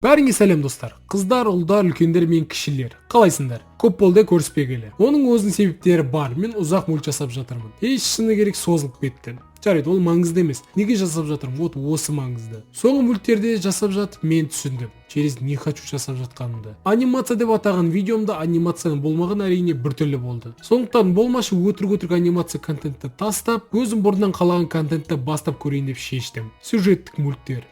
Бәріңе сәлем достар. Қыздар, ұлдар, үлкендер мен кішілер. Қалайсыңдар? Көп болды көріспегелі. Оның өзінің себептері бар. Мен ұзақ мульт жасап жатырмын. Шыны керек созылып кетті. Жарайды, ол маңызды емес. Неге жасап жатырмын? Вот осы маңызды. Соңғы мульттерде жасап жатып мен түсіндім. Через не хочу жасап жатқанымды. Анимация деп атаған видеомда анимацияның болмаған әрине біртүрлі болды. Сондықтан болмашы өтірік анимация контентті тастап, өзім бұрыннан қалаған контентті бастап көрейін деп шештім. Сюжеттік мульттер.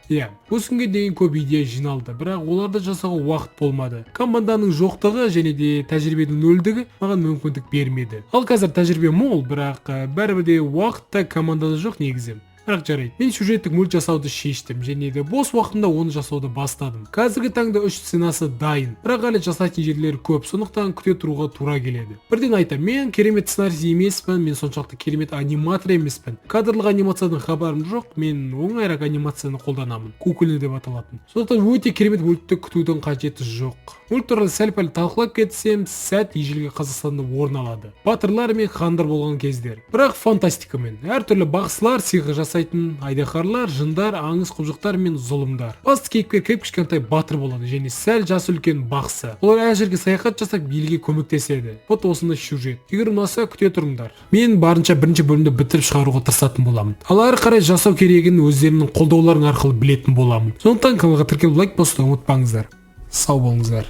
Осы күнге дейін көп идея жиналды, бірақ оларды жасауға уақыт болмады. Команданың жоқтығы және де тәжірибенің нөлдігі маған мүмкіндік бермеді. Ал қазір тәжірибе мол, бірақ бәрібір де уақытта командада жоқ негізі. Бірақ жарайды, мен сюжеттік мульт жасауды шештім және де бос уақытымда оны жасауды бастадым. Қазіргі таңда 3 сценасы дайын, бірақ әлі жасайтын жерлері көп, сондықтан күте тұруға тура келеді. Бірден айтам, мен керемет сценарист емеспін, мен соншалықты керемет аниматор емеспін. Кадрлық анимациядан хабарым жоқ, мен оңайырақ анимацияны қолданамын, кукольный деп аталатын. Сондықтан өте керемет мультті күтудің қажеті жоқ. Мульт туралы сәл-пәл талқылап кетсем, сәт ежелгі Қазақстанда орын алады. Батырлар мен хандар болған кездер. Бірақ фантастикамен, әртүрлі бақсылар, сиқыр жасайтын айдаһарлар, жындар, аңыз құбыжықтар мен зұлымдар. Басты кейіпкер кішкентай батыр болады және сәл жасы үлкен бақсы. Олар әр жерге саяхат жасап елге көмектеседі. Вот осындай сюжет. Егер ұнаса күте тұрыңдар. Мен барынша бірінші бөлімді бітіріп шығаруға тырысатын боламын. Ал ары қарай жасау керегін өздерінің қолдауларың арқылы білетін боламын. Сондықтан каналға тіркеліп лайк басуды ұмытпаңыздар. Сау болыңыздар.